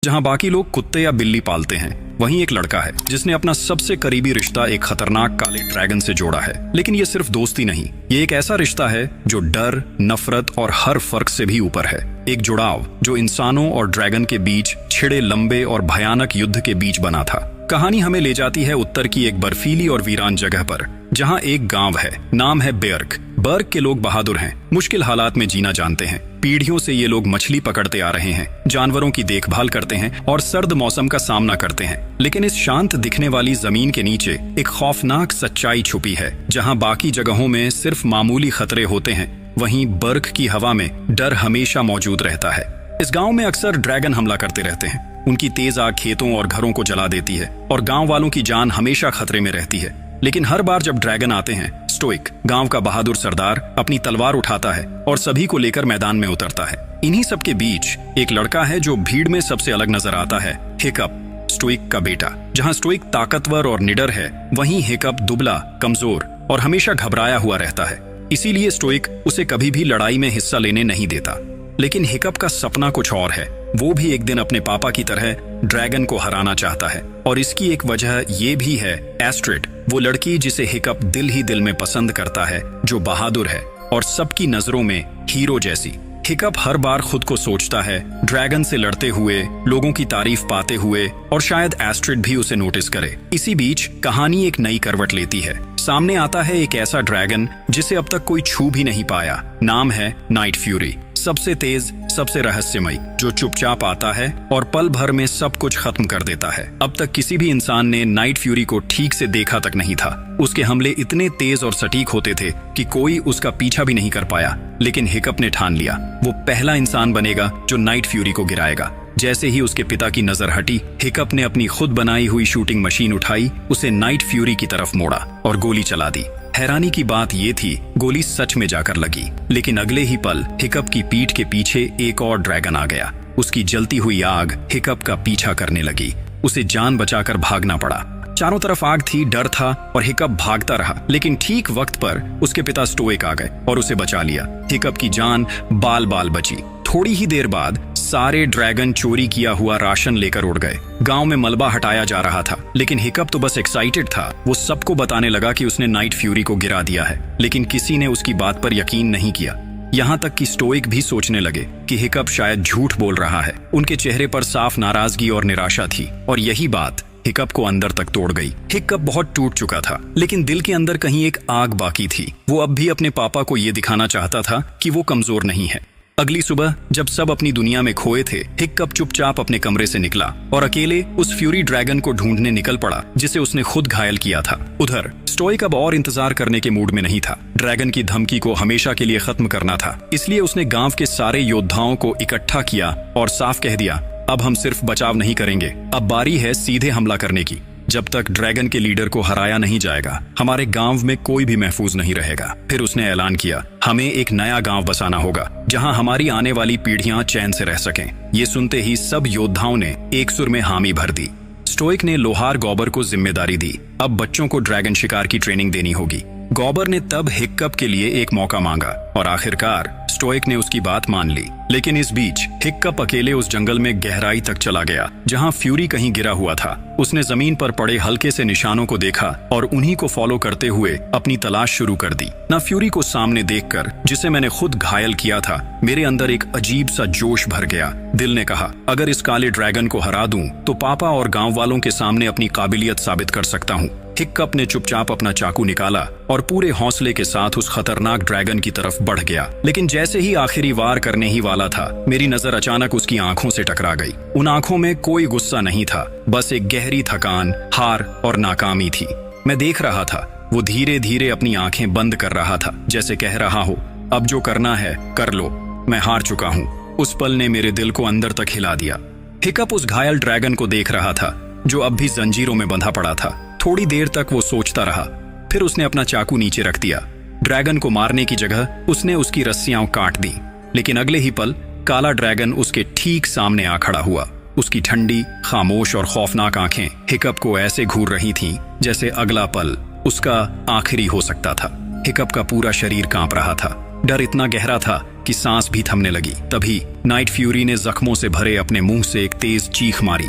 जहां बाकी लोग कुत्ते या बिल्ली पालते हैं, वहीं एक लड़का है जिसने अपना सबसे करीबी रिश्ता एक खतरनाक काले ड्रैगन से जोड़ा है। लेकिन ये सिर्फ दोस्ती नहीं, ये एक ऐसा रिश्ता है जो डर, नफरत और हर फर्क से भी ऊपर है। एक जुड़ाव जो इंसानों और ड्रैगन के बीच छिड़े लंबे और भयानक युद्ध के बीच बना था। कहानी हमें ले जाती है उत्तर की एक बर्फीली और वीरान जगह पर, जहां एक गांव है, नाम है बेर्ग। बर्ग के लोग बहादुर हैं, मुश्किल हालात में जीना जानते हैं। पीढ़ियों से ये लोग मछली पकड़ते आ रहे हैं, जानवरों की देखभाल करते हैं और सर्द मौसम का सामना करते हैं। लेकिन इस शांत दिखने वाली जमीन के नीचे एक खौफनाक सच्चाई छुपी है। जहां बाकी जगहों में सिर्फ मामूली खतरे होते हैं, वहीं बर्ग की हवा में डर हमेशा मौजूद रहता है। इस गांव में अक्सर ड्रैगन हमला करते रहते हैं। उनकी तेज आग खेतों और घरों को जला देती है और गांव वालों की जान हमेशा खतरे में रहती है। लेकिन हर बार जब ड्रैगन आते हैं, स्टोइक, गांव का बहादुर सरदार, अपनी तलवार उठाता है और सभी को लेकर मैदान में उतरता है। इन्हीं सब के बीच एक लड़का है जो भीड़ में सबसे अलग नजर आता है, हिकअप, स्टोइक का बेटा। जहां स्टोइक ताकतवर और निडर है, वहीं हिकअप दुबला, कमजोर और हमेशा घबराया हुआ रहता है। इसीलिए स्टोइक उसे कभी भी लड़ाई में हिस्सा लेने नहीं देता। लेकिन हिकअप का सपना कुछ और है। वो भी एक दिन अपने पापा की तरह ड्रैगन को हराना चाहता है। और इसकी एक वजह ये भी है, एस्ट्रिड, वो लड़की जिसे हिकअप दिल ही दिल में पसंद करता है, जो बहादुर है और सबकी नजरों में हीरो जैसी। हिकअप हर बार खुद को सोचता है, ड्रैगन से लड़ते हुए, लोगों की तारीफ पाते हुए, और शायद एस्ट्रिड भी उसे नोटिस करे। इसी बीच कहानी एक नई करवट लेती है। सामने आता है एक ऐसा ड्रैगन जिसे अब तक कोई छू भी नहीं पाया। नाम है नाइट फ्यूरी। सबसे तेज, सबसे रहस्यमयी, जो चुपचाप आता है और पल भर में सब कुछ खत्म कर देता है। अब तक किसी भी इंसान ने नाइट फ्यूरी को ठीक से देखा तक नहीं था। उसके हमले इतने तेज और सटीक होते थे कि कोई उसका पीछा भी नहीं कर पाया। लेकिन हिकअप ने ठान लिया, वो पहला इंसान बनेगा जो नाइट फ्यूरी को गिराएगा। जैसे ही उसके पिता की नजर हटी, हिकअप ने अपनी खुद बनाई हुई शूटिंग मशीन उठाई, उसे नाइट फ्यूरी की तरफ मोड़ा और गोली चला दी। हैरानी की बात यह थी, गोली सच में जाकर लगी। लेकिन अगले ही पल हिकअप की पीठ के पीछे एक और ड्रैगन आ गया। उसकी जलती हुई आग हिकअप का पीछा करने लगी। उसे जान बचाकर भागना पड़ा। चारों तरफ आग थी, डर था और हिकअप भागता रहा। लेकिन ठीक वक्त पर उसके पिता स्टोइक आ गए और उसे बचा लिया। हिकअप की जान बाल बाल बची। थोड़ी ही देर बाद सारे ड्रैगन चोरी किया हुआ राशन लेकर उड़ गए। गांव में मलबा हटाया जा रहा था, लेकिन हिकअप तो बस एक्साइटेड था। वो सबको बताने लगा कि उसने नाइट फ्यूरी को गिरा दिया है। लेकिन किसी ने उसकी बात पर यकीन नहीं किया। यहाँ तक कि स्टोइक भी सोचने लगे कि हिकअप शायद झूठ बोल रहा है। उनके चेहरे पर साफ नाराजगी और निराशा थी, और यही बात हिकअप को अंदर तक तोड़ गई। हिकअप बहुत टूट चुका था, लेकिन दिल के अंदर कहीं एक आग बाकी थी। वो अब भी अपने पापा को ये दिखाना चाहता था कि वो कमजोर नहीं है। अगली सुबह जब सब अपनी दुनिया में खोए थे, हिकअप चुपचाप अपने कमरे से निकला और अकेले उस फ्यूरी ड्रैगन को ढूंढने निकल पड़ा जिसे उसने खुद घायल किया था। उधर स्टोइक अब और इंतजार करने के मूड में नहीं था। ड्रैगन की धमकी को हमेशा के लिए खत्म करना था। इसलिए उसने गांव के सारे योद्धाओं को इकट्ठा किया और साफ कह दिया, अब हम सिर्फ बचाव नहीं करेंगे, अब बारी है सीधे हमला करने की। जब तक ड्रैगन के लीडर को हराया नहीं जाएगा, हमारे गांव में कोई भी महफूज नहीं रहेगा। फिर उसने ऐलान किया, हमें एक नया गांव बसाना होगा जहां हमारी आने वाली पीढ़ियां चैन से रह सकें। ये सुनते ही सब योद्धाओं ने एक सुर में हामी भर दी। स्टोइक ने लोहार गॉबर को जिम्मेदारी दी। अब बच्चों को ड्रैगन शिकार की ट्रेनिंग देनी होगी। गॉबर ने तब हिकअप के लिए एक मौका मांगा और आखिरकार स्टोइक ने उसकी बात मान ली। लेकिन इस बीच हिकअप अकेले उस जंगल में गहराई तक चला गया जहां फ्यूरी कहीं गिरा हुआ था। उसने जमीन पर पड़े हल्के से निशानों को देखा और उन्हीं को फॉलो करते हुए अपनी तलाश शुरू कर दी। ना फ्यूरी को सामने देखकर, जिसे मैंने खुद घायल किया था, मेरे अंदर एक अजीब सा जोश भर गया। दिल ने कहा, अगर इस काले ड्रैगन को हरा दूं तो पापा और गांव वालों के सामने अपनी काबिलियत साबित कर सकता हूं। हिकअप ने चुपचाप अपना चाकू निकाला और पूरे हौसले के साथ उस खतरनाक ड्रैगन की तरफ बढ़ गया। लेकिन जैसे ही आखिरी वार करने ही वाला था, मेरी नजर अचानक उसकी आंखों से टकरा गई। उन आंखों में कोई गुस्सा नहीं था, बस एक गहरी थकान, हार और नाकामी थी। मैं देख रहा था, वो धीरे धीरे अपनी आंखें बंद कर रहा था, जैसे कह रहा हो, अब जो करना है कर लो, मैं हार चुका हूं। उस पल ने मेरे दिल को अंदर तक हिला दिया। हिकअप उस घायल ड्रैगन को देख रहा था, जो अब भी जंजीरों में बंधा पड़ा था। थोड़ी देर तक वो सोचता रहा, फिर उसने अपना चाकू नीचे रख दिया। ड्रैगन को मारने की जगह उसने उसकी रस्सियां काट दी। लेकिन अगले ही पल काला ड्रैगन उसके ठीक सामने आ खड़ा हुआ। उसकी ठंडी, खामोश और खौफनाक आंखें हिकअप को ऐसे घूर रही थीं जैसे अगला पल उसका आखिरी हो सकता था। हिकअप का पूरा शरीर कांप रहा था। डर इतना गहरा था की सांस भी थमने लगी। तभी नाइट फ्यूरी ने जख्मों से भरे अपने मुंह से एक तेज चीख मारी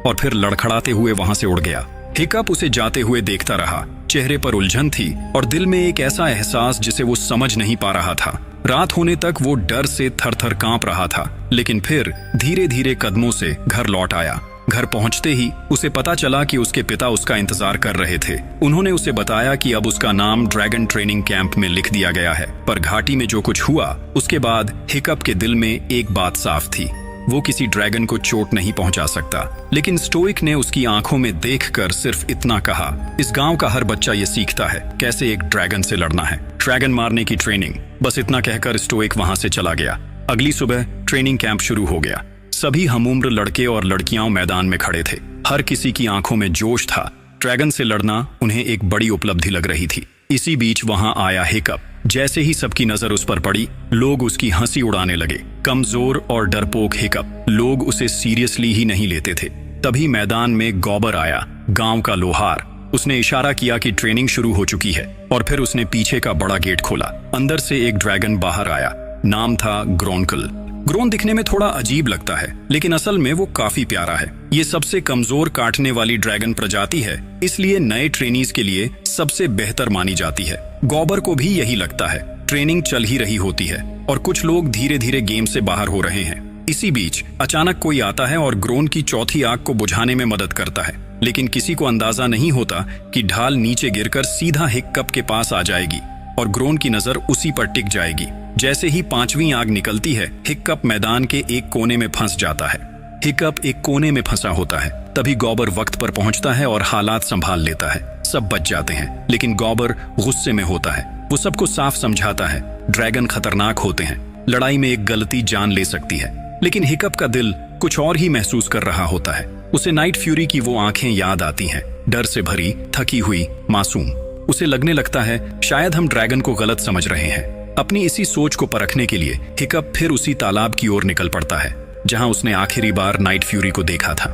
और फिर लड़खड़ाते हुए वहां से उड़ गया। हिकअप उसे जाते हुए देखता रहा। चेहरे पर उलझन थी और दिल में एक ऐसा एहसास जिसे वो समझ नहीं पा रहा था। रात होने तक वो डर से थर-थर कांप रहा था, लेकिन फिर धीरे-धीरे कदमों से घर लौट आया। घर पहुंचते ही उसे पता चला कि उसके पिता उसका इंतजार कर रहे थे। उन्होंने उसे बताया कि अब उसका नाम ड्रैगन ट्रेनिंग कैंप में लिख दिया गया है। पर घाटी में जो कुछ हुआ उसके बाद हिकअप के दिल में एक बात साफ थी, वो किसी ड्रैगन को चोट नहीं पहुंचा सकता। लेकिन स्टोइक ने उसकी आंखों में देखकर सिर्फ इतना कहा, इस गांव का हर बच्चा ये सीखता है कैसे एक ड्रैगन से लड़ना है, ड्रैगन मारने की ट्रेनिंग। बस इतना कहकर स्टोइक वहां से चला गया। अगली सुबह ट्रेनिंग कैंप शुरू हो गया। सभी हमउम्र लड़के और लड़कियां मैदान में खड़े थे। हर किसी की आंखों में जोश था। ड्रैगन से लड़ना उन्हें एक बड़ी उपलब्धि लग रही थी। इसी बीच वहां आया हिकअप। जैसे ही सबकी नजर उस पर पड़ी, लोग उसकी हंसी उड़ाने लगे। कमजोर और डरपोक हिकअप, लोग उसे सीरियसली ही नहीं लेते थे। तभी मैदान में गॉबर आया, गांव का लोहार। उसने इशारा किया कि ट्रेनिंग शुरू हो चुकी है और फिर उसने पीछे का बड़ा गेट खोला। अंदर से एक ड्रैगन बाहर आया। नाम था ग्रोनकल। ग्रोन दिखने में थोड़ा अजीब लगता है, लेकिन असल में वो काफी प्यारा है। ये सबसे कमजोर काटने वाली ड्रैगन प्रजाति है, इसलिए नए ट्रेनीज के लिए सबसे बेहतर मानी जाती है। गॉबर को भी यही लगता है। ट्रेनिंग चल ही रही होती है और कुछ लोग धीरे धीरे गेम से बाहर हो रहे हैं। इसी बीच अचानक कोई आता है और ग्रोन की चौथी आग को बुझाने में मदद करता है। लेकिन किसी को अंदाजा नहीं होता कि ढाल नीचे गिरकर सीधा हिकअप के पास आ जाएगी और ग्रोन की नजर उसी पर टिक जाएगी। जैसे ही पांचवी आग निकलती है, हिकअप मैदान के एक कोने में फंस जाता है। हिकअप एक कोने में फंसा होता है। तभी गॉबर वक्त पर पहुंचता है और हालात संभाल लेता है। सब बच जाते हैं, लेकिन गॉबर गुस्से में होता है। वो सबको साफ समझाता है, ड्रैगन खतरनाक होते हैं, लड़ाई में एक गलती जान ले सकती है। लेकिन हिकअप का दिल कुछ और ही महसूस कर रहा होता है। उसे नाइट फ्यूरी की वो आंखें याद आती हैं, डर से भरी, थकी हुई, मासूम। उसे लगने लगता है शायद हम ड्रैगन को गलत समझ रहे हैं। अपनी इसी सोच को परखने के लिए हिकअप फिर उसी तालाब की ओर निकल पड़ता है जहां उसने आखिरी बार नाइट फ्यूरी को देखा था।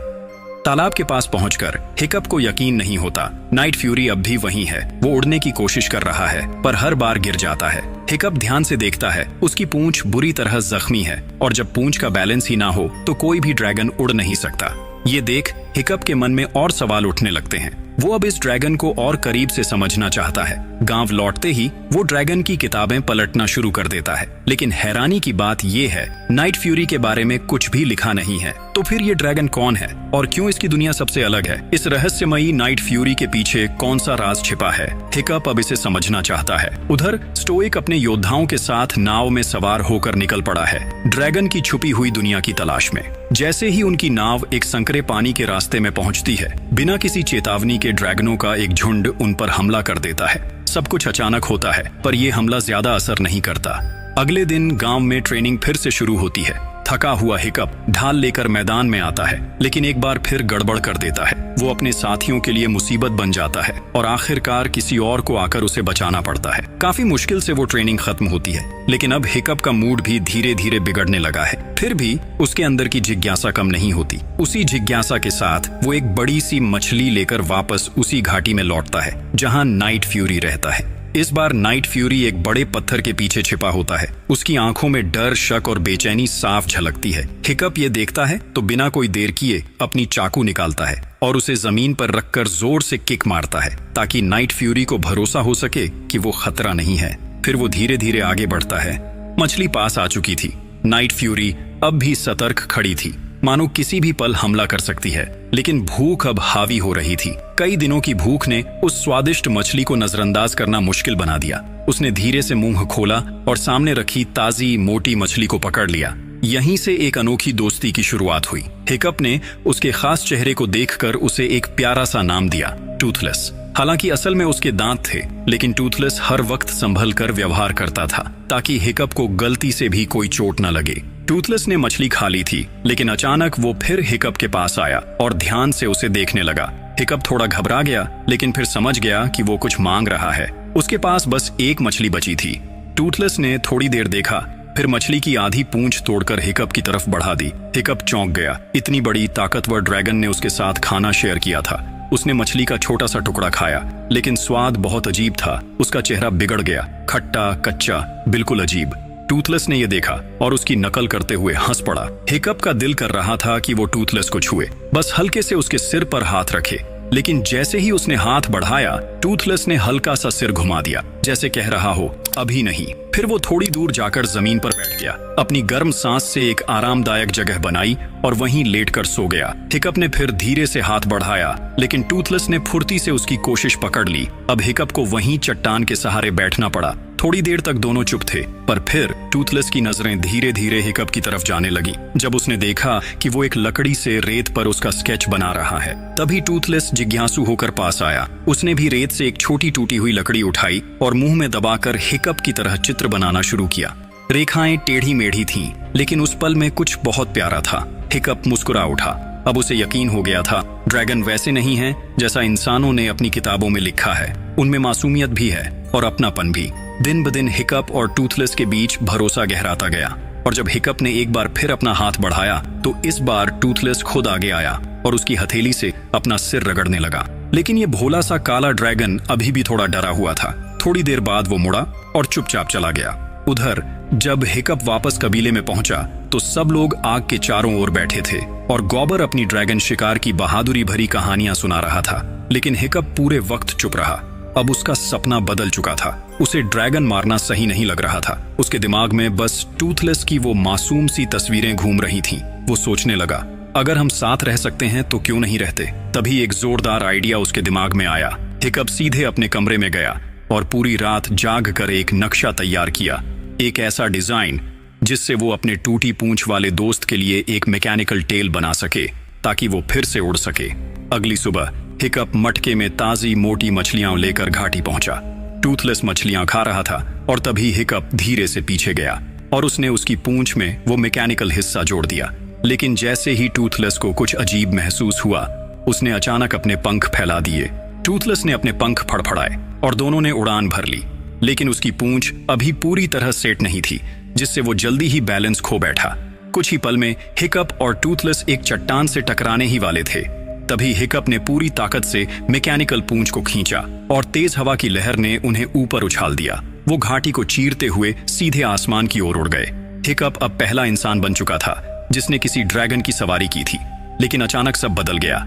तालाब के पास पहुंचकर हिकअप को यकीन नहीं होता, नाइट फ्यूरी अब भी वहीं है। वो उड़ने की कोशिश कर रहा है पर हर बार गिर जाता है। हिकअप ध्यान से देखता है, उसकी पूंछ बुरी तरह जख्मी है और जब पूंछ का बैलेंस ही ना हो तो कोई भी ड्रैगन उड़ नहीं सकता। ये देख हिकअप के मन में और सवाल उठने लगते हैं। वो अब इस ड्रैगन को और करीब से समझना चाहता है। गांव लौटते ही वो ड्रैगन की किताबें पलटना शुरू कर देता है। लेकिन हैरानी की बात ये है, नाइट फ्यूरी के बारे में कुछ भी लिखा नहीं है। तो फिर ये ड्रैगन कौन है और क्यों इसकी दुनिया सबसे अलग है? इस रहस्यमयी नाइट फ्यूरी के पीछे कौन सा राज छिपा है? हिकअप अब इसे समझना चाहता है। उधर स्टोइक अपने योद्धाओं के साथ नाव में सवार होकर निकल पड़ा है, ड्रैगन की छुपी हुई दुनिया की तलाश में। जैसे ही उनकी नाव एक संकरे पानी के रास्ते में पहुंचती है, बिना किसी चेतावनी के ड्रैगनों का एक झुंड उन पर हमला कर देता है। सब कुछ अचानक होता है, पर यह हमला ज्यादा असर नहीं करता। अगले दिन गांव में ट्रेनिंग फिर से शुरू होती है। थका हुआ हिकअप ढाल लेकर मैदान में आता है, लेकिन एक बार फिर गड़बड़ कर देता है। वो अपने साथियों के लिए मुसीबत बन जाता है और आखिरकार किसी और को आकर उसे बचाना पड़ता है। काफी मुश्किल से वो ट्रेनिंग खत्म होती है, लेकिन अब हिकअप का मूड भी धीरे धीरे बिगड़ने लगा है। फिर भी उसके अंदर की जिज्ञासा कम नहीं होती। उसी जिज्ञासा के साथ वो एक बड़ी सी मछली लेकर वापस उसी घाटी में लौटता है जहाँ नाइट फ्यूरी रहता है। इस बार नाइट फ्यूरी एक बड़े पत्थर के पीछे छिपा होता है। उसकी आंखों में डर, शक और बेचैनी साफ झलकती है। हिकअप ये देखता है तो बिना कोई देर किए अपनी चाकू निकालता है और उसे जमीन पर रखकर जोर से किक मारता है ताकि नाइट फ्यूरी को भरोसा हो सके कि वो खतरा नहीं है। फिर वो धीरे धीरे आगे बढ़ता है। मछली पास आ चुकी थी। नाइट फ्यूरी अब भी सतर्क खड़ी थी, मानो किसी भी पल हमला कर सकती है। लेकिन भूख अब हावी हो रही थी। कई दिनों की भूख ने उस स्वादिष्ट मछली को नजरअंदाज करना मुश्किल बना दिया। उसने धीरे से मुंह खोला और सामने रखी ताजी मोटी मछली को पकड़ लिया। यहीं से एक अनोखी दोस्ती की शुरुआत हुई। हिकअप ने उसके खास चेहरे को देखकर उसे एक प्यारा सा नाम दिया, टूथलेस। हालांकि असल में उसके दांत थे, लेकिन टूथलेस हर वक्त संभल कर व्यवहार करता था ताकि हिकअप को गलती से भी कोई चोट न लगे। टूथलेस ने मछली खा ली थी, लेकिन अचानक वो फिर हिकअप के पास आया और ध्यान से उसे देखने लगा। हिकअप थोड़ा घबरा गया, लेकिन फिर समझ गया कि वो कुछ मांग रहा है। उसके पास बस एक मछली बची थी। टूथलेस ने थोड़ी देर देखा, फिर मछली की आधी पूंछ तोड़कर हिकअप की तरफ बढ़ा दी। हिकअप चौंक गया। इतनी बड़ी ताकतवर ड्रैगन ने उसके साथ खाना शेयर किया था। उसने मछली का छोटा सा टुकड़ा खाया, लेकिन स्वाद बहुत अजीब था। उसका चेहरा बिगड़ गया, खट्टा, कच्चा, बिल्कुल अजीब। टूथलेस ने यह देखा और उसकी नकल करते हुए हंस पड़ा। हिकअप का दिल कर रहा था कि वो टूथलेस को छुए, बस हल्के से उसके सिर पर हाथ रखे, लेकिन जैसे ही उसने हाथ बढ़ाया टूथलेस ने हल्का सा सिर घुमा दिया, जैसे कह रहा हो अभी नहीं। फिर वो थोड़ी दूर जाकर जमीन पर बैठ गया, अपनी गर्म सांस से एक आरामदायक जगह बनाई और वहीं लेटकर सो गया। हिकअप ने फिर धीरे से हाथ बढ़ाया, लेकिन टूथलेस ने फुर्ती से उसकी कोशिश पकड़ ली। अब हिकअप को वहीं चट्टान के सहारे बैठना पड़ा। थोड़ी देर तक दोनों चुप थे, पर फिर टूथलेस की नजरें धीरे धीरे हिकअप की तरफ जाने लगी। जब उसने देखा कि वो एक लकड़ी से रेत पर उसका स्केच बना रहा है, तभी टूथलेस जिज्ञासु होकर पास आया। उसने भी रेत से एक छोटी टूटी हुई लकड़ी उठाई और मुंह में दबाकर हिकअप की तरह चित्र बनाना शुरू किया। रेखाएं टेढ़ी मेढ़ी थीं, लेकिन उस पल में कुछ बहुत प्यारा था। हिकअप मुस्कुरा उठा। अब उसे यकीन हो गया था, ड्रैगन वैसे नहीं है जैसा इंसानों ने अपनी किताबों में लिखा है। उनमें मासूमियत भी है और अपनापन भी। दिन ब दिन हिकअप और टूथलेस के बीच भरोसा गहराता गया, और जब हिकअप ने एक बार फिर अपना हाथ बढ़ाया तो इस बार टूथलेस खुद आगे आया और उसकी हथेली से अपना सिर रगड़ने लगा। लेकिन ये भोला सा काला ड्रैगन अभी भी थोड़ा डरा हुआ था। थोड़ी देर बाद वो मुड़ा और चुपचाप चला गया। उधर जब हिकअप वापस कबीले में पहुंचा तो सब लोग आग के चारों ओर बैठे थे और गॉबर अपनी ड्रैगन शिकार की बहादुरी भरी कहानियां सुना रहा था। लेकिन हिकअप पूरे वक्त चुप रहा। अब उसका सपना बदल चुका था। उसे ड्रैगन मारना सही नहीं लग रहा था। उसके दिमाग में बस टूथलेस की वो मासूम सी तस्वीरें घूम रही थीं। वो सोचने लगा, अगर हम साथ रह सकते हैं तो क्यों नहीं रहते। तभी एक जोरदार आइडिया उसके दिमाग में आया। हिकअप सीधे अपने कमरे में गया और पूरी रात जाग कर एक नक्शा तैयार किया, एक ऐसा डिजाइन जिससे वो अपने टूटी पूंछ वाले दोस्त के लिए एक मैकेनिकल टेल बना सके, ताकि वो फिर से उड़ सके। अगली सुबह हिकअप मटके में ताजी मोटी मछलियां लेकर घाटी पहुंचा। टूथलेस मछलियां खा रहा था और तभी हिकअप धीरे से पीछे गया और उसने उसकी पूंछ में वो मैकेनिकल हिस्सा जोड़ दिया। लेकिन जैसे ही टूथलेस को कुछ अजीब महसूस हुआ, उसने अचानक अपने पंख फैला दिए। टूथलेस ने अपने पंख फड़फड़ाए और दोनों ने उड़ान भर ली, लेकिन उसकी पूंछ अभी पूरी तरह सेट नहीं थी, जिससे वो जल्दी ही बैलेंस खो बैठा। कुछ ही पल में हिकअप और टूथलेस एक चट्टान से टकराने ही वाले थे। तभी हिकअप ने पूरी ताकत से मैकेनिकल पूंछ को खींचा और तेज हवा की लहर ने उन्हें ऊपर उछाल दिया। वो घाटी को चीरते हुए सीधे आसमान की ओर उड़ गए। हिकअप अब पहला इंसान बन चुका था जिसने किसी ड्रैगन की सवारी की थी। लेकिन अचानक सब बदल गया।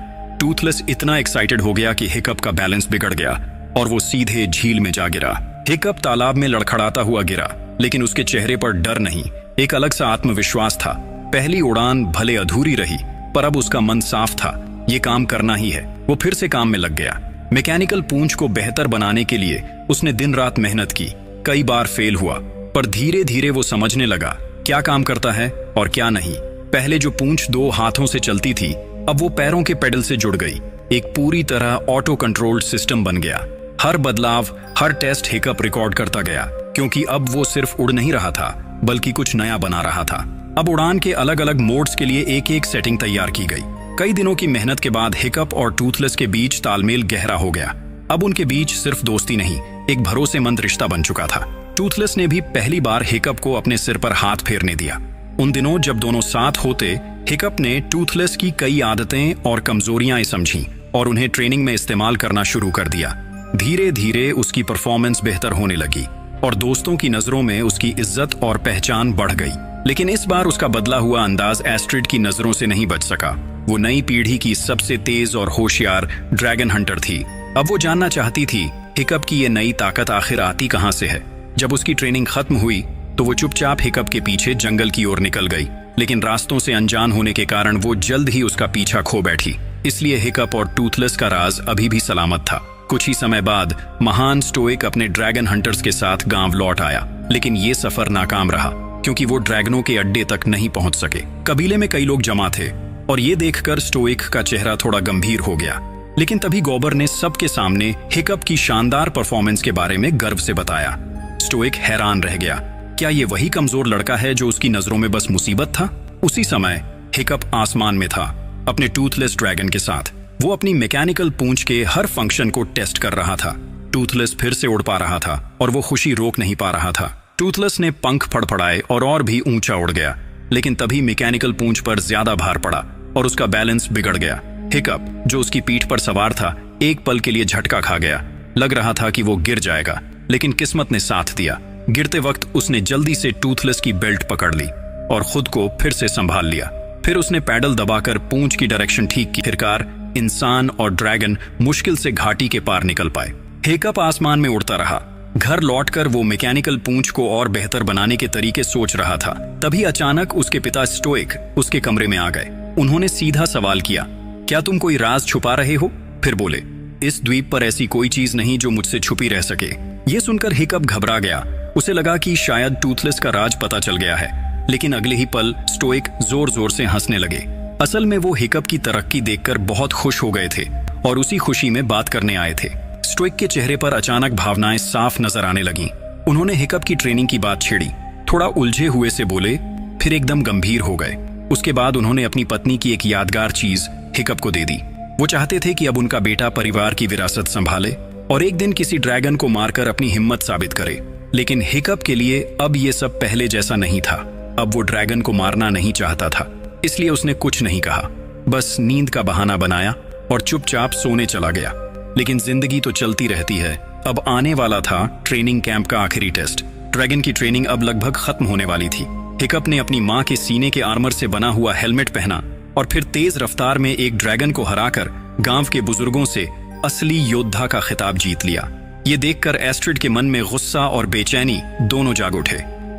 टूथलेस इतना एक्साइटेड हो गया कि हिकअप का बैलेंस बिगड़ गया और वो सीधे झील में जा गिरा। हिकअप तालाब में लड़खड़ाता हुआ गिरा, लेकिन उसके चेहरे पर डर नहीं, एक अलग सा आत्मविश्वास था। पहली उड़ान भले अधूरी रही, पर अब उसका मन साफ था, ये काम करना ही है। वो फिर से काम में लग गया। मैकेनिकल पूंछ को बेहतर बनाने के लिए उसने दिन रात मेहनत की। कई बार फेल हुआ, पर धीरे धीरे वो समझने लगा क्या काम करता है और क्या नहीं। पहले जो पूंछ 2 हाथों से चलती थी, अब वो पैरों के पेडल से जुड़ गई। एक पूरी तरह ऑटो कंट्रोल्ड सिस्टम बन गया। हर बदलाव, हर टेस्ट हिकअप रिकॉर्ड करता गया, क्योंकि अब वो सिर्फ उड़ नहीं रहा था, बल्कि कुछ नया बना रहा था। अब उड़ान के अलग अलग मोड्स के लिए एक एक सेटिंग तैयार की गई। कई दिनों की मेहनत के बाद हिकअप और टूथलेस के बीच तालमेल गहरा हो गया। अब उनके बीच सिर्फ दोस्ती नहीं, एक भरोसेमंद रिश्ता बन चुका था। टूथलेस ने भी पहली बार हिकअप को अपने सिर पर हाथ फेरने दिया। उन दिनों जब दोनों साथ होते, हिकअप ने टूथलेस की कई आदतें और कमजोरियां समझी और उन्हें ट्रेनिंग में इस्तेमाल करना शुरू कर दिया। धीरे धीरे उसकी परफॉर्मेंस बेहतर होने लगी और दोस्तों की नजरों में उसकी इज्जत और पहचान बढ़ गई। लेकिन इस बार उसका बदला हुआ अंदाज एस्ट्रिड की नजरों से नहीं बच सका। वो नई पीढ़ी की सबसे तेज और होशियार ड्रैगन हंटर थी। अब वो जानना चाहती थी हिकअप की ये नई ताकत आखिर आती कहां से है। जब उसकी ट्रेनिंग खत्म हुई तो वो चुपचाप हिकअप के पीछे जंगल की ओर निकल गई, लेकिन रास्तों से अनजान होने के कारण वो जल्द ही उसका पीछा खो बैठी। इसलिए हिकअप और टूथलेस का राज अभी भी सलामत था। कुछ ही समय बाद महान स्टोइक अपने ड्रैगन हंटर्स के साथ गांव लौट आया, लेकिन ये सफर नाकाम रहा क्योंकि वो ड्रैगनों के अड्डे तक नहीं पहुंच सके। कबीले में कई लोग जमा थे और ये देखकर स्टोइक का चेहरा थोड़ा गंभीर हो गया। लेकिन तभी गॉबर ने सबके सामने हिकअप की शानदार परफॉर्मेंस के बारे में गर्व से बताया। स्टोइक हैरान रह गया, क्या ये वही कमजोर लड़का है जो उसकी नजरों में बस मुसीबत था? उसी समय हिकअप आसमान में था अपने टूथलेस ड्रैगन के साथ। वो अपनी मैकेनिकल पूंछ के हर फंक्शन को टेस्ट कर रहा था। टूथलेस फिर से उड़ पा रहा था और वो खुशी रोक नहीं पा रहा था। टूथलेस ने पंख फड़फड़ाए और भी ऊंचा उड़ गया, लेकिन तभी मैकेनिकल पूंछ पर ज्यादा भार पड़ा और उसका बैलेंस बिगड़ गया। हिकअप, जो उसकी पीठ पर सवार था, एक पल के लिए झटका खा गया। लग रहा था कि वो गिर जाएगा, लेकिन किस्मत ने साथ दिया। गिरते वक्त उसने जल्दी से टूथलेस की बेल्ट पकड़ ली और खुद को फिर से संभाल लिया। फिर उसने पैडल दबाकर पूंछ की डायरेक्शन ठीक की। आखिरकार इंसान और ड्रैगन मुश्किल से घाटी के पार निकल पाए। हिकअप आसमान में उड़ता रहा। घर लौटकर वो मैकेनिकल पूंछ को और बेहतर बनाने के तरीके सोच रहा था। तभी अचानक उसके पिता स्टोइक उसके कमरे में आ गए। उन्होंने सीधा सवाल किया, क्या तुम कोई राज छुपा रहे हो? फिर बोले, इस द्वीप पर ऐसी कोई चीज नहीं जो मुझसे छुपी रह सके। ये सुनकर हिकअप घबरा गया। उसे लगा कि शायद टूथलेस का राज पता चल गया है, लेकिन अगले ही पल स्टोइक जोर जोर से हंसने लगे। असल में वो हिकअप की तरक्की देखकर बहुत खुश हो गए थे और उसी खुशी में बात करने आए थे। स्टोइक के चेहरे पर अचानक भावनाएं साफ नजर आने लगीं। उन्होंने हिकअप की ट्रेनिंग की बात छेड़ी। थोड़ा उलझे हुए से बोले, फिर एकदम गंभीर हो गए। उसके बाद उन्होंने अपनी पत्नी की एक यादगार चीज हिकअप को दे दी। वो चाहते थे कि अब उनका बेटा परिवार की विरासत संभाले और एक दिन किसी ड्रैगन को मारकर अपनी हिम्मत साबित करे। लेकिन हिकअप के लिए अब ये सब पहले जैसा नहीं था। अब वो ड्रैगन को मारना नहीं चाहता था, इसलिए उसने कुछ नहीं कहा, बस नींद का बहाना बनाया और चुपचाप सोने चला गया। लेकिन जिंदगी तो चलती रहती है। अब आने वाला था ट्रेनिंग कैंप का आखिरी टेस्ट। ड्रैगन की ट्रेनिंग अब लगभग खत्म होने वाली थी। हिकअप ने अपनी मां के सीने के आर्मर से बना हुआ हेलमेट पहना और फिर तेज रफ्तार में एक ड्रैगन को हराकर गांव के बुजुर्गों से असली योद्धा का खिताब जीत लिया। ये देखकर एस्ट्रिड के मन में गुस्सा और बेचैनी दोनों जाग उठे,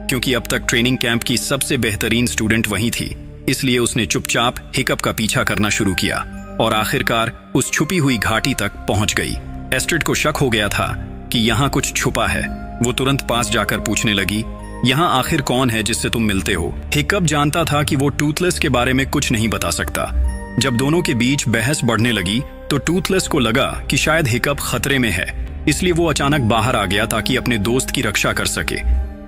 क्योंकि अब तक ट्रेनिंग कैंप की सबसे बेहतरीन स्टूडेंट वही थी। इसलिए उसने चुपचाप हिकअप का पीछा करना शुरू किया और आखिरकार उस छुपी हुई घाटी तक पहुंच गई। एस्ट्रिड को शक हो गया था कि यहाँ कुछ छुपा है। वो तुरंत पास जाकर पूछने लगी, यहाँ आखिर कौन है जिससे तुम मिलते हो? हिकअप जानता था कि वो टूथलेस के बारे में कुछ नहीं बता सकता। जब दोनों के बीच बहस बढ़ने लगी तो टूथलेस को लगा कि शायद हिकअप खतरे में है, इसलिए वो अचानक बाहर आ गया ताकि अपने दोस्त की रक्षा कर सके।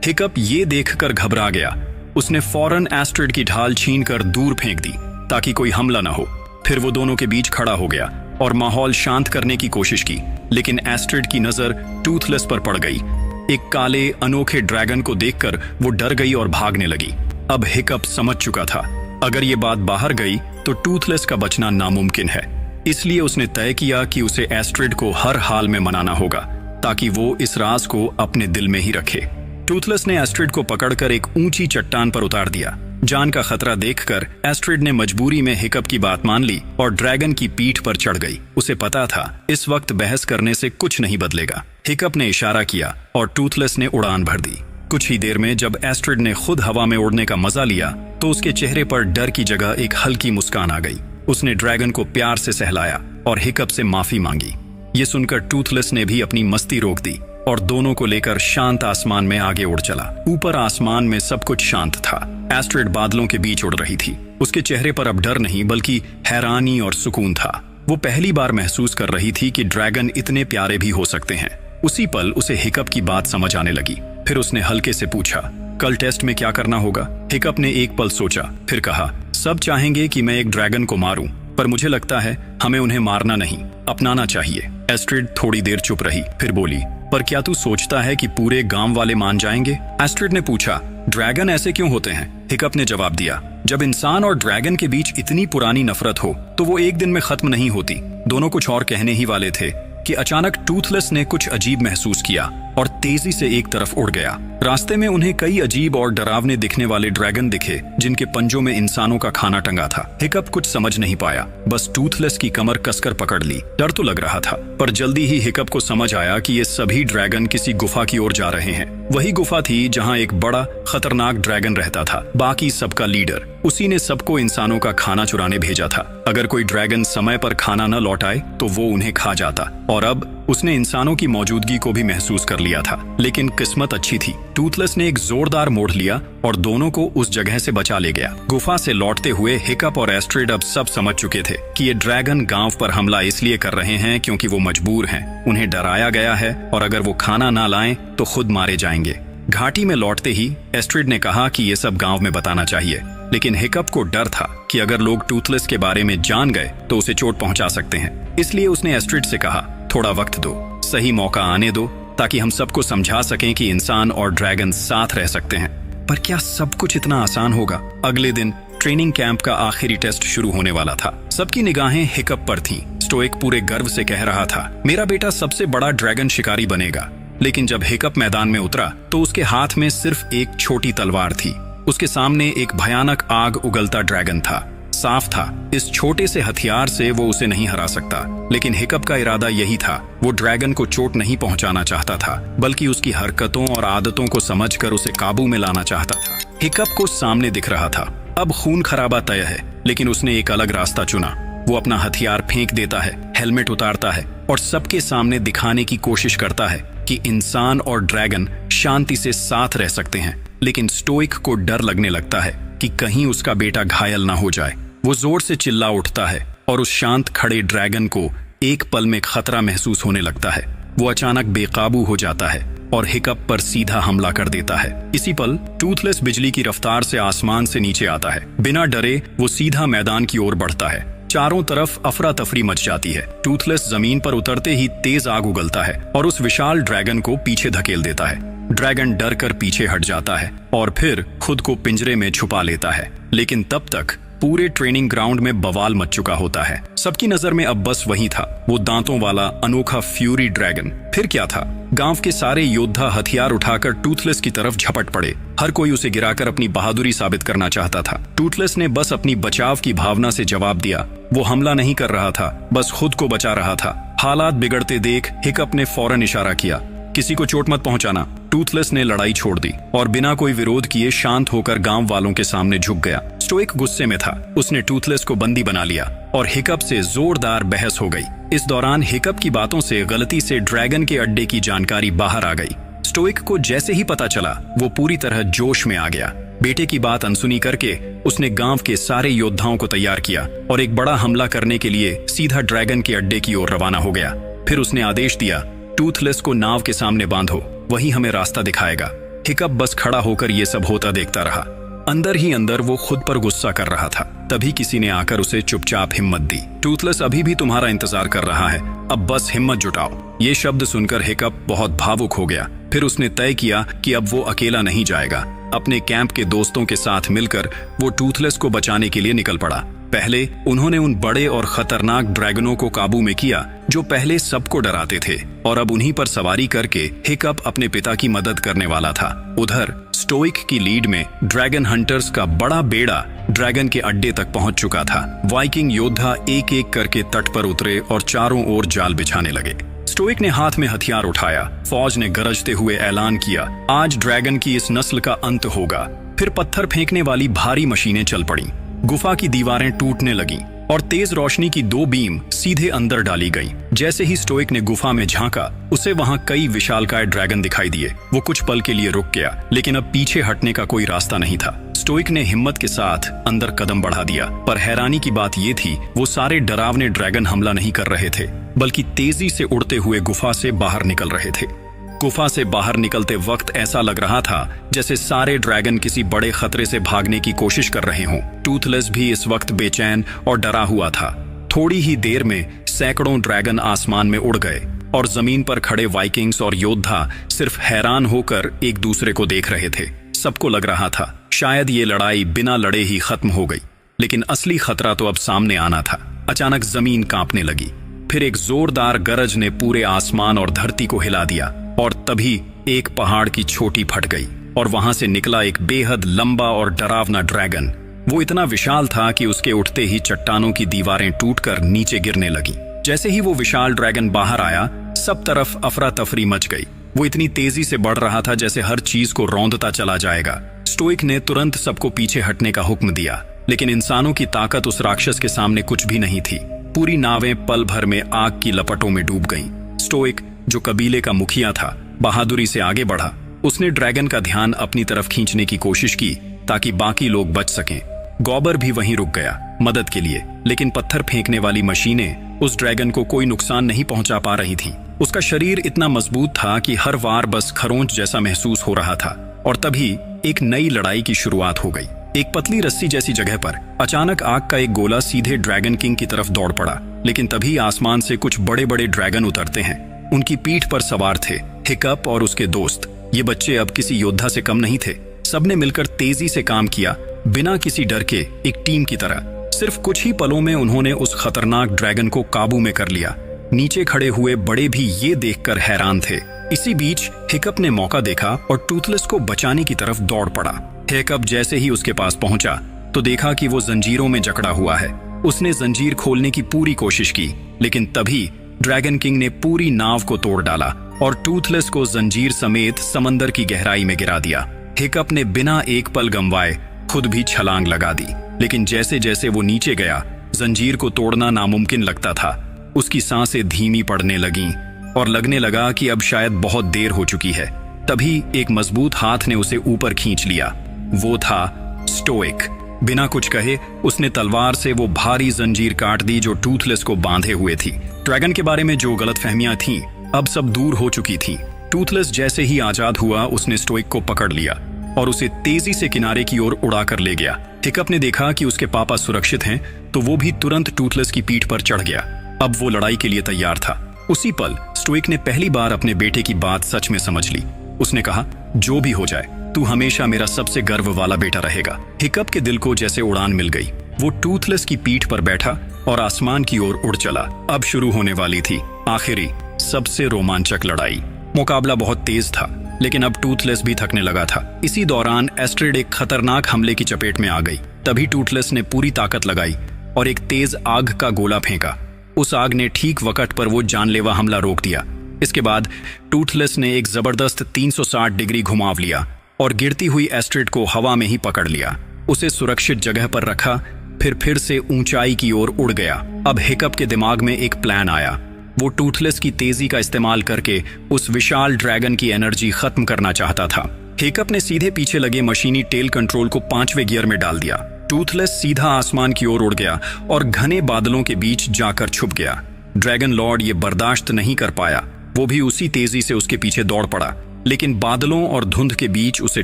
हिकअप ये देखकर घबरा गया। उसने फौरन एस्ट्रिड की ढाल छीनकर दूर फेंक दी ताकि कोई हमला न हो। फिर वो दोनों के बीच खड़ा हो गया और माहौल शांत करने की कोशिश की, लेकिन एस्ट्रिड की नजर टूथलेस पर पड़ गई। एक काले अनोखे ड्रैगन को देखकर वो डर गई और भागने लगी। अब हिकअप समझ चुका था, अगर ये बात बाहर गई तो टूथलेस का बचना नामुमकिन है। इसलिए उसने तय किया कि उसे एस्ट्रिड को हर हाल में मनाना होगा ताकि वो इस राज को अपने दिल में ही रखे। टूथलेस ने एस्ट्रिड को पकड़कर एक ऊंची चट्टान पर उतार दिया। जान का खतरा देखकर एस्ट्रिड ने मजबूरी में हिकअप की बात मान ली और ड्रैगन की पीठ पर चढ़ गई। उसे पता था इस वक्त बहस करने से कुछ नहीं बदलेगा। हिकअप ने इशारा किया और टूथलेस ने उड़ान भर दी। कुछ ही देर में जब एस्ट्रिड ने खुद हवा में उड़ने का मजा लिया तो उसके चेहरे पर डर की जगह एक हल्की मुस्कान आ गई। उसने ड्रैगन को प्यार से सहलाया और हिकअप से माफी मांगी। ये सुनकर टूथलेस ने भी अपनी मस्ती रोक दी और दोनों को लेकर शांत आसमान में आगे उड़ चला। ऊपर आसमान में सब कुछ शांत था। एस्ट्रिड बादलों के बीच उड़ रही थी। उसके चेहरे पर अब डर नहीं बल्कि हैरानी और सुकून था। वो पहली बार महसूस कर रही थी कि ड्रैगन इतने प्यारे भी हो सकते हैं। उसी पल उसे हिकअप की बात समझ आने लगी। फिर उसने हल्के से पूछा, कल टेस्ट में क्या करना होगा? हिकअप ने एक पल सोचा, फिर कहा, सब चाहेंगे कि मैं एक ड्रैगन को मारूं, पर मुझे लगता है हमें उन्हें मारना नहीं, अपनाना चाहिए। एस्ट्रिड थोड़ी देर चुप रही, फिर बोली, पर क्या तू सोचता है कि पूरे गांव वाले मान जाएंगे? एस्ट्रिड ने पूछा, ड्रैगन ऐसे क्यों होते हैं? हिकअप ने जवाब दिया, जब इंसान और ड्रैगन के बीच इतनी पुरानी नफरत हो तो वो एक दिन में खत्म नहीं होती। दोनों कुछ और कहने ही वाले थे कि अचानक टूथलेस ने कुछ अजीब महसूस किया और तेजी से एक तरफ उड़ गया। रास्ते में उन्हें कई अजीब और डरावने दिखने वाले ड्रैगन दिखे जिनके पंजों में इंसानों का खाना टंगा था। हिकअप कुछ समझ नहीं पाया, बस टूथलेस की कमर कसकर पकड़ ली। डर तो लग रहा था, पर जल्दी ही हिकअप को समझ आया कि ये सभी ड्रैगन किसी गुफा की ओर जा रहे हैं। वही गुफा थी जहाँ एक बड़ा खतरनाक ड्रैगन रहता था, बाकी सबका लीडर। उसी ने सबको इंसानों का खाना चुराने भेजा था। अगर कोई ड्रैगन समय पर खाना न लौटाए तो वो उन्हें खा जाता, और अब उसने इंसानों की मौजूदगी को भी महसूस कर लिया था। लेकिन किस्मत अच्छी थी, टूथलेस ने एक जोरदार मोड़ लिया और दोनों को उस जगह से बचा ले गया। गुफा से लौटते हुए हिकअप और एस्ट्रिड अब सब समझ चुके थे कि ये ड्रैगन गांव पर हमला इसलिए कर रहे हैं क्योंकि वो मजबूर हैं। उन्हें डराया गया है और अगर वो खाना ना लाएं तो खुद मारे जाएंगे। घाटी में लौटते ही एस्ट्रिड ने कहा कि ये सब गांव में बताना चाहिए, लेकिन हिकअप को डर था कि अगर लोग टूथलेस के बारे में जान गए तो उसे चोट पहुंचा सकते हैं। इसलिए उसने एस्ट्रिड से कहा, थोड़ा वक्त दो, सही मौका आने दो ताकि हम सबको समझा सकें कि इंसान और ड्रैगन साथ रह सकते हैं। पर क्या सब कुछ इतना आसान होगा? अगले दिन ट्रेनिंग कैंप का आखिरी टेस्ट शुरू होने वाला था। सबकी निगाहें हिकअप पर थीं। स्टोइक पूरे गर्व से कह रहा था, मेरा बेटा सबसे बड़ा ड्रैगन शिकारी बनेगा। लेकिन जब हिकअप मैदान में उतरा तो उसके हाथ में सिर्फ एक छोटी तलवार थी। उसके सामने एक भयानक आग उगलता ड्रैगन था। साफ था, इस छोटे से हथियार से वो उसे नहीं हरा सकता। लेकिन हिकअप का इरादा यही था, वो ड्रैगन को चोट नहीं पहुंचाना चाहता था, बल्कि उसकी हरकतों और आदतों को समझकर उसे काबू में लाना चाहता था। हिकअप को सामने दिख रहा था, अब खून खराबा तय है, लेकिन उसने एक अलग रास्ता चुना। वो अपना हथियार फेंक देता है, हेलमेट उतारता है और सबके सामने दिखाने की कोशिश करता है कि इंसान और ड्रैगन शांति से साथ रह सकते हैं। लेकिन स्टोइक को डर लगने लगता है कि कहीं उसका बेटा घायल ना हो जाए। वो जोर से चिल्ला उठता है और उस शांत खड़े ड्रैगन को एक पल में खतरा महसूस होने लगता है। वो अचानक बेकाबू हो जाता है और हिकअप पर सीधा हमला कर देता है। इसी पल टूथलेस बिजली की रफ्तार से आसमान से नीचे आता है। बिना डरे वो सीधा मैदान की ओर बढ़ता है। चारों तरफ अफरा तफरी मच जाती है। टूथलेस जमीन पर उतरते ही तेज आग उगलता है और उस विशाल ड्रैगन को पीछे धकेल देता है। ड्रैगन डर कर पीछे हट जाता है और फिर खुद को पिंजरे में छुपा लेता है। लेकिन तब तक पूरे ट्रेनिंग ग्राउंड में बवाल मच चुका होता है। सबकी नजर में अब बस वही था, वो दांतों वाला अनोखा फ्यूरी ड्रैगन। फिर क्या था, गांव के सारे योद्धा हथियार उठाकर टूथलेस की तरफ झपट पड़े। हर कोई उसे गिराकर अपनी बहादुरी साबित करना चाहता था। टूथलेस ने बस अपनी बचाव की भावना से जवाब दिया। वो हमला नहीं कर रहा था, बस खुद को बचा रहा था। हालात बिगड़ते देख हिकअप ने फौरन इशारा किया, किसी को चोट मत पहुंचाना। टूथलेस ने लड़ाई छोड़ दी और बिना कोई विरोध किए शांत होकर गांव वालों के सामने झुक गया। स्टोइक गुस्से में था। उसने टूथलेस को बंदी बना लिया और हिकअप से जोरदार बहस हो गई। इस दौरान हिकअप की बातों से गलती से ड्रैगन के अड्डे की जानकारी बाहर आ गई। स्टोइक को जैसे ही पता चला, वो पूरी तरह जोश में आ गया। बेटे की बात अनसुनी करके उसने गांव के सारे योद्धाओं को तैयार किया और एक बड़ा हमला करने के लिए सीधा ड्रैगन के अड्डे की ओर रवाना हो गया। फिर उसने आदेश दिया, टूथलेस को नाव के सामने बांधो, वही हमें रास्ता दिखाएगा। हिकअप बस खड़ा होकर ये सब होता देखता रहा। अंदर ही अंदर वो खुद पर गुस्सा कर रहा था। तभी किसी ने आकर उसे चुपचाप हिम्मत दी। टूथलेस अभी भी तुम्हारा इंतजार कर रहा है, अब बस हिम्मत जुटाओ। ये शब्द सुनकर हिकअप बहुत भावुक हो गया। फिर उसने तय किया कि अब वो अकेला नहीं जाएगा। अपने कैंप के दोस्तों के साथ मिलकर वो टूथलेस को बचाने के लिए निकल पड़ा। पहले उन्होंने उन बड़े और खतरनाक ड्रैगनों को काबू में किया जो पहले सबको डराते थे, और अब उन्हीं पर सवारी करके हिकअप अपने पिता की मदद करने वाला था। उधर स्टोइक की लीड में ड्रैगन हंटर्स का बड़ा बेड़ा ड्रैगन के अड्डे तक पहुंच चुका था। वाइकिंग योद्धा एक एक करके तट पर उतरे और चारों ओर जाल बिछाने लगे। स्टोइक ने हाथ में हथियार उठाया। फौज ने गरजते हुए ऐलान किया, आज ड्रैगन की इस नस्ल का अंत होगा। फिर पत्थर फेंकने वाली भारी मशीनें चल पड़ीं। गुफा की दीवारें टूटने लगीं और तेज रोशनी की 2 बीम सीधे अंदर डाली गईं। जैसे ही स्टोइक ने गुफा में झांका, उसे वहां कई विशालकाय ड्रैगन दिखाई दिए। वो कुछ पल के लिए रुक गया, लेकिन अब पीछे हटने का कोई रास्ता नहीं था। स्टोइक ने हिम्मत के साथ अंदर कदम बढ़ा दिया, पर हैरानी की बात ये थी, वो सारे डरावने ड्रैगन हमला नहीं कर रहे थे, बल्कि तेजी से उड़ते हुए गुफा से बाहर निकल रहे थे। गुफा से बाहर निकलते वक्त ऐसा लग रहा था जैसे सारे ड्रैगन किसी बड़े खतरे से भागने की कोशिश कर रहे हों। टूथलेस भी इस वक्त बेचैन और डरा हुआ था। थोड़ी ही देर में सैकड़ों ड्रैगन आसमान में उड़ गए और जमीन पर खड़े वाइकिंग्स और योद्धा सिर्फ हैरान होकर एक दूसरे को देख रहे थे। सबको लग रहा था शायद ये लड़ाई बिना लड़े ही खत्म हो गई, लेकिन असली खतरा तो अब सामने आना था। अचानक जमीन कांपने लगी। फिर एक जोरदार गरज ने पूरे आसमान और धरती को हिला दिया और तभी एक पहाड़ की चोटी फट गई और वहां से निकला एक बेहद लंबा और डरावना ड्रैगन। वो इतना विशाल था कि उसके उठते ही चट्टानों की दीवारें टूटकर नीचे गिरने लगीं। जैसे ही वो विशाल ड्रैगन बाहर आया, सब तरफ अफरा तफरी मच गई। वो इतनी तेजी से बढ़ रहा था जैसे हर चीज को रौंदता चला जाएगा। स्टोइक ने तुरंत सबको पीछे हटने का हुक्म दिया, लेकिन इंसानों की ताकत उस राक्षस के सामने कुछ भी नहीं थी। पूरी नावें पल भर में आग की लपटों में डूब गईं। स्टोइक, जो कबीले का मुखिया था, बहादुरी से आगे बढ़ा। उसने ड्रैगन का ध्यान अपनी तरफ खींचने की कोशिश की ताकि बाकी लोग बच सकें। गॉबर भी वहीं रुक गया मदद के लिए, लेकिन पत्थर फेंकने वाली मशीनें उस ड्रैगन को कोई नुकसान नहीं पहुंचा पा रही थीं। उसका शरीर इतना मजबूत था कि हर वार बस खरोंच जैसा महसूस हो रहा था। और तभी एक नई लड़ाई की शुरुआत हो गई। एक पतली रस्सी जैसी जगह पर अचानक आग का एक गोला सीधे ड्रैगन किंग की तरफ दौड़ पड़ा। लेकिन तभी आसमान से कुछ बड़े बड़े ड्रैगन उतरते हैं। उनकी पीठ पर सवार थे हिकअप और उसके दोस्त। ये बच्चे अब किसी योद्धा से कम नहीं थे। सबने मिलकर तेजी से काम किया, बिना किसी डर के, एक टीम की तरह। सिर्फ कुछ ही पलों में उन्होंने उस खतरनाक ड्रैगन को काबू में कर लिया। नीचे खड़े हुए बड़े भी ये देखकर हैरान थे इसी बीच हिकअप ने मौका देखा और टूथलेस को बचाने की तरफ दौड़ पड़ा। हिकअप जैसे ही उसके पास पहुंचा तो देखा कि वो जंजीरों में जकड़ा हुआ है। उसने जंजीर खोलने की पूरी कोशिश की, लेकिन तभी ड्रैगन किंग ने पूरी नाव को तोड़ डाला और टूथलेस को जंजीर समेत समंदर की गहराई में गिरा दिया। हिकअप ने बिना एक पल गंवाए खुद भी छलांग लगा दी, लेकिन जैसे जैसे वो नीचे गया जंजीर को तोड़ना नामुमकिन लगता था। उसकी सांसें धीमी पड़ने लगीं और लगने लगा कि अब शायद बहुत देर हो चुकी है। तभी एक मजबूत हाथ ने उसे ऊपर खींच लिया। वो था स्टोइक। बिना कुछ कहे उसने तलवार से वो भारी जंजीर काट दी जो टूथलेस को बांधे हुए थी। ड्रैगन के बारे में जो गलतफहमियां थीं अब सब दूर हो चुकी थीं। टूथलेस जैसे ही आजाद हुआ उसने स्टोइक को पकड़ लिया और उसे तेजी से किनारे की ओर उड़ा कर ले गया। हिकअप ने देखा कि उसके पापा सुरक्षित हैं तो वो भी तुरंत टूथलेस की पीठ पर चढ़ गया। अब वो लड़ाई के लिए तैयार था। उसी पल स्टोइक ने पहली बार अपने बेटे की बात सच में समझ ली। उसने कहा, जो भी हो जाए तू हमेशा मेरा सबसे गर्व वाला बेटा रहेगा। हिकअप के दिल को जैसे उड़ान मिल गई। वो टूथलेस की पीठ पर बैठा और आसमान की ओर उड़ चला। अब शुरू होने वाली थी आखिरी सबसे रोमांचक लड़ाई। मुकाबला बहुत तेज था, लेकिन अब टूथलेस भी थकने लगा था। इसी दौरान एस्ट्रिड एक खतरनाक हमले की चपेट में आ गई। तभी टूथलेस ने पूरी ताकत लगाई और एक तेज आग का गोला फेंका। उस आग ने ठीक वक्त पर वो जानलेवा हमला रोक दिया। इसके बाद टूथलेस ने एक जबरदस्त 360 डिग्री घुमाव लिया और गिरती हुई एस्ट्रिड को हवा में ही पकड़ लिया। उसे सुरक्षित जगह पर रखा, फिर से ऊंचाई की ओर उड़ गया। अब हिकअप के दिमाग में एक प्लान आया। वो टूथलेस की तेजी का इस्तेमाल करके उस विशाल ड्रैगन की एनर्जी खत्म करना चाहता था। हिकअप ने सीधे पीछे लगे मशीनी टेल कंट्रोल को 5वें गियर में डाल दिया। टूथलेस सीधा आसमान की ओर उड़ गया और घने बादलों के बीच जाकर छुप गया। ड्रैगन लॉर्ड ये बर्दाश्त नहीं कर पाया। वो भी उसी तेजी से उसके पीछे दौड़ पड़ा, लेकिन बादलों और धुंध के बीच उसे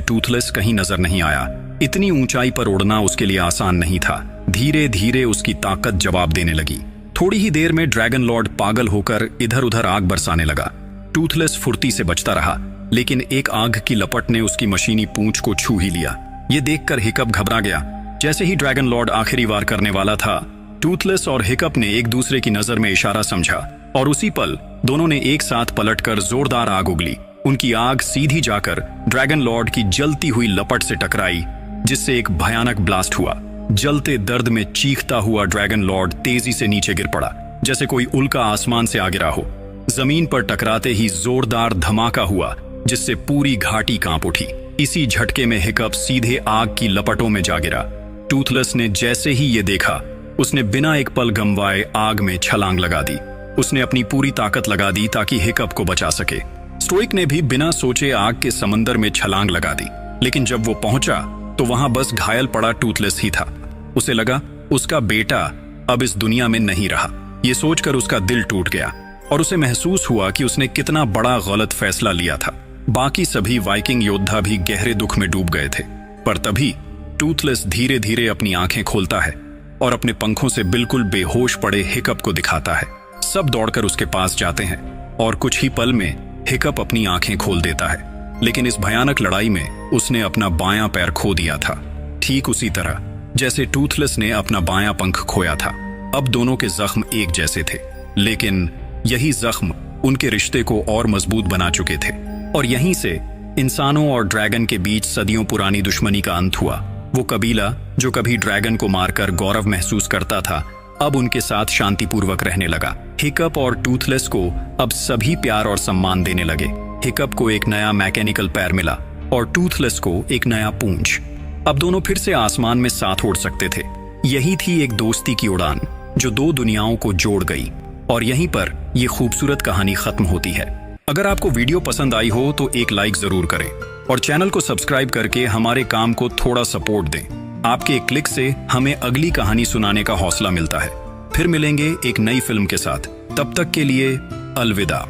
टूथलेस कहीं नजर नहीं आया। इतनी ऊंचाई पर उड़ना उसके लिए आसान नहीं था। धीरे धीरे उसकी ताकत जवाब देने लगी। थोड़ी ही देर में ड्रैगन लॉर्ड पागल होकर इधर उधर आग बरसाने लगा। टूथलेस फुर्ती से बचता रहा, लेकिन एक आग की लपट ने उसकी मशीनी पूंछ को छू ही लिया। ये देखकर हिकअप घबरा गया। जैसे ही ड्रैगन लॉर्ड आखिरी वार करने वाला था, टूथलेस और हिकअप ने एक दूसरे की नजर में इशारा समझा और उसी पल दोनों ने एक साथ पलटकर जोरदार आग उगली। उनकी आग सीधी जाकर ड्रैगन लॉर्ड की जलती हुई लपट से टकराई, जिससे एक भयानक ब्लास्ट हुआ। जलते दर्द में चीखता हुआ ड्रैगन लॉर्ड तेजी से नीचे गिर पड़ा, जैसे कोई उल्का आसमान से आ गिरा हो। जमीन पर टकराते ही जोरदार धमाका हुआ, जिससे पूरी घाटी कांप उठी। इसी झटके में हिकअप सीधे आग की लपटों में जा गिरा। टूथलेस ने जैसे ही ये देखा, उसने बिना एक पल गंवाए आग में छलांग लगा दी। उसने अपनी पूरी ताकत लगा दी ताकि हिकअप को बचा सके। स्टोइक ने भी बिना सोचे आग के समंदर में छलांग लगा दी, लेकिन जब वो पहुंचा तो वहां बस घायल पड़ा टूथलेस ही था। उसे लगा उसका बेटा अब इस दुनिया में नहीं रहा। ये सोचकर उसका दिल टूट गया और उसे महसूस हुआ कि उसने कितना बड़ा गलत फैसला लिया था। बाकी सभी वाइकिंग योद्धा भी गहरे दुख में डूब गए थे, पर तभी टूथलेस धीरे धीरे अपनी आंखें खोलता है और अपने पंखों से बिल्कुल बेहोश पड़े हिकअप को दिखाता है। सब दौड़कर उसके पास जाते हैं और कुछ ही पल में हिकअप अपनी आंखें खोल देता है। लेकिन इस भयानक लड़ाई में उसने अपना बायां पैर खो दिया था, ठीक उसी तरह जैसे टूथलेस ने अपना बायां पंख खोया था। अब दोनों के जख्म एक जैसे थे, लेकिन यही जख्म उनके रिश्ते को और मजबूत बना चुके थे और यहीं से इंसानों और ड्रैगन के बीच सदियों पुरानी दुश्मनी का अंत हुआ। वो कबीला जो कभी ड्रैगन को मारकर गौरव महसूस करता था, अब उनके साथ शांतिपूर्वक रहने लगा। हिकअप और टूथलेस को अब सभी प्यार और सम्मान देने लगे। हिकअप को एक नया मैकेनिकल पैर मिला और टूथलेस को एक नया पूंछ। अब दोनों फिर से आसमान में साथ उड़ सकते थे। यही थी एक दोस्ती की उड़ान जो दो दुनियाओं को जोड़ गई और यहीं पर यह खूबसूरत कहानी खत्म होती है। अगर आपको वीडियो पसंद आई हो तो एक लाइक जरूर करें और चैनल को सब्सक्राइब करके हमारे काम को थोड़ा सपोर्ट दें। आपके एक क्लिक से हमें अगली कहानी सुनाने का हौसला मिलता है। फिर मिलेंगे एक नई फिल्म के साथ। तब तक के लिए अलविदा।